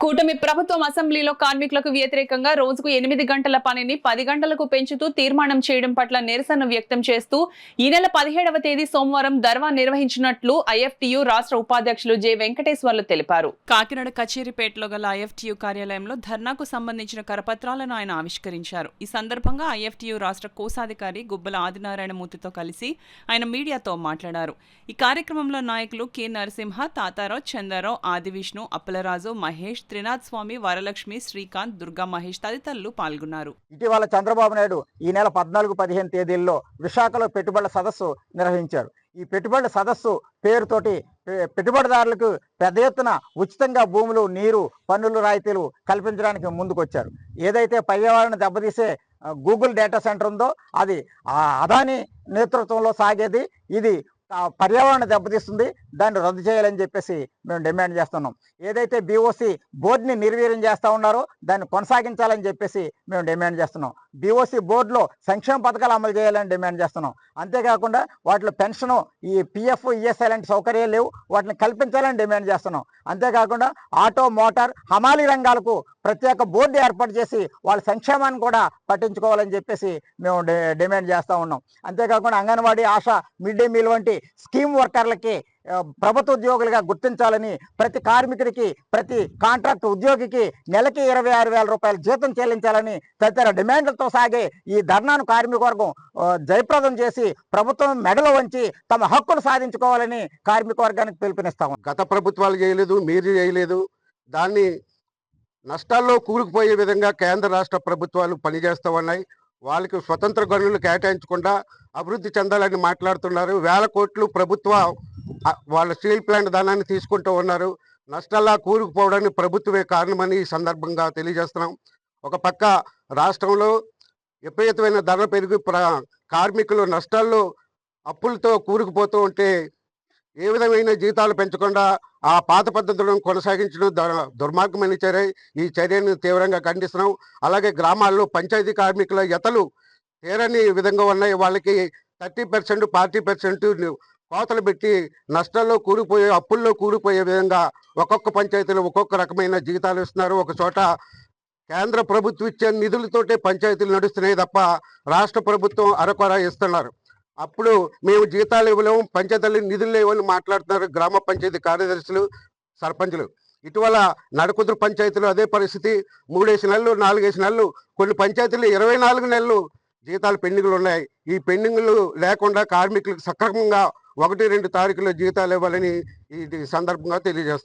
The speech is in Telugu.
కూటమి ప్రభుత్వం అసెంబ్లీలో కార్మికులకు వ్యతిరేకంగా రోజుకు 8 గంటల పనిని 10 గంటలకు పెంచుతూ తీర్మానం చేయడం పట్ల నిరసన వ్యక్తం చేస్తూ ఈ నెల 17వ తేదీ సోమవారం ధర్నా నిర్వహించినట్లు ఐఎఫ్టియు రాష్ట్ర ఉపాధ్యక్షులు జె వెంకటేశ్వర్లు తెలిపారు. కాకినాడ కచేరిపేటలో గల ఐఎఫ్టియు కార్యాలయంలో ధర్నాకు సంబంధించిన కరపత్రాలను ఆయన ఆవిష్కరించారు. ఈ సందర్భంగా ఐఎఫ్టియు రాష్ట్ర కోశాధికారి గుబ్బల ఆదినారాయణమూర్తితో కలిసి ఆయన మీడియాతో మాట్లాడారు. ఈ కార్యక్రమంలో నాయకులు కె నరసింహ, తాతారావు, చందారావు, ఆదివిష్ణు, అప్పలరాజు, మహేష్, త్రినాథ్ స్వామి, వరలక్ష్మి, శ్రీకాంత్, దుర్గా మహేష్ తదితరులు పాల్గొన్నారు. ఇటీవల చంద్రబాబు నాయుడు ఈ నెల 14-15 తేదీల్లో విశాఖలో పెట్టుబడుల సదస్సు నిర్వహించారు. ఈ పెట్టుబడుల సదస్సు పేరుతోటి పెట్టుబడిదారులకు పెద్ద ఎత్తున ఉచితంగా భూములు, నీరు, పన్నులు రాయితీలు కల్పించడానికి ముందుకొచ్చారు. ఏదైతే పర్యావరణ దెబ్బతీసే గూగుల్ డేటా సెంటర్ ఉందో అది అదానీ నేతృత్వంలో సాగేది. ఇది పర్యావరణ దెబ్బతీస్తుంది, దాన్ని రద్దు చేయాలని చెప్పేసి మేము డిమాండ్ చేస్తున్నాం. ఏదైతే బీఓసీ బోర్డుని నిర్వీర్యం చేస్తూ ఉన్నారో దాన్ని కొనసాగించాలని చెప్పేసి మేము డిమాండ్ చేస్తున్నాం. బీఓసీ బోర్డులో సంక్షేమ పథకాలు అమలు చేయాలని డిమాండ్ చేస్తున్నాం. అంతేకాకుండా వాటిలో పెన్షను, ఈ పిఎఫ్, ఈఎస్ఐ లాంటి సౌకర్యాలు లేవు, వాటిని కల్పించాలని డిమాండ్ చేస్తున్నాం. అంతేకాకుండా ఆటో, మోటార్, హమాలీ రంగాలకు ప్రత్యేక బోర్డు ఏర్పాటు చేసి వాళ్ళ సంక్షేమాన్ని కూడా పట్టించుకోవాలని చెప్పేసి మేము డిమాండ్ చేస్తూ ఉన్నాం. అంతేకాకుండా anganwadi, ASHA, mid day meal వంటి స్కీమ్ వర్కర్లకి ప్రభుత్వ ఉద్యోగులుగా గుర్తించాలని, ప్రతి కార్మికుడికి, ప్రతి కాంట్రాక్ట్ ఉద్యోగికి నెలకి 26,000 రూపాయల జీతం చెల్లించాలని తదితర డిమాండ్లతో సాగే ఈ ధర్నాను కార్మిక వర్గం జయప్రదం చేసి ప్రభుత్వం మెడలో వంచి తమ హక్కులు సాధించుకోవాలని కార్మిక వర్గానికి పిలుపునిస్తాము. గత ప్రభుత్వాలు చేయలేదు, మీరు చేయలేదు. దాన్ని నష్టాల్లో కూరుకుపోయే విధంగా కేంద్ర రాష్ట్ర ప్రభుత్వాలు పనిచేస్తూ ఉన్నాయి. వాళ్ళకి స్వతంత్ర గనులు కేటాయించకుండా అభివృద్ధి చెందాలని మాట్లాడుతున్నారు. 1000 కోట్లు ప్రభుత్వ వాళ్ళ స్టీల్ ప్లాంట్ ధనాన్ని తీసుకుంటూ ఉన్నారు. నష్టాల్లో కూరుకుపోవడానికి ప్రభుత్వమే కారణమని ఈ సందర్భంగా తెలియజేస్తున్నాం. ఒక పక్క రాష్ట్రంలో విపరీతమైన ధరలు పెరిగి కార్మికులు నష్టాల్లో అప్పులతో కూరుకుపోతూ ఉంటే ఏ విధమైన జీతాలు పెంచకుండా ఆ పాత పద్ధతులను కొనసాగించడం దుర్మార్గమైన చర్య. ఈ చర్యను తీవ్రంగా ఖండిస్తున్నాం. అలాగే గ్రామాల్లో పంచాయతీ కార్మికుల యతలు తీరని విధంగా ఉన్నాయి. వాళ్ళకి 30%, 40% కోతలు పెట్టి నష్టాల్లో కూలిపోయే, అప్పుల్లో కూలిపోయే విధంగా ఒక్కొక్క పంచాయతీలో ఒక్కొక్క రకమైన జీతాలు ఇస్తున్నారు. ఒక చోట కేంద్ర ప్రభుత్వం ఇచ్చే నిధులతోటే పంచాయతీలు నడుస్తున్నాయి తప్ప రాష్ట్ర ప్రభుత్వం అరకొర ఇస్తున్నారు. అప్పుడు మేము జీతాలు ఇవ్వలేము, పంచాయతీలు నిధులు ఇవ్వని మాట్లాడుతున్నారు గ్రామ పంచాయతీ కార్యదర్శులు, సర్పంచులు. ఇటీవల నడకుదురు పంచాయతీలో అదే పరిస్థితి. 3 నెలలు, 4 నెలలు, కొన్ని పంచాయతీలు 24 నెలలు జీతాలు పెండింగ్లు ఉన్నాయి. ఈ పెండింగ్లు లేకుండా కార్మికులకు సక్రమంగా 1-2 తారీఖులో జీతాలు ఇవ్వాలని ఈ సందర్భంగా తెలియజేస్తున్నాం.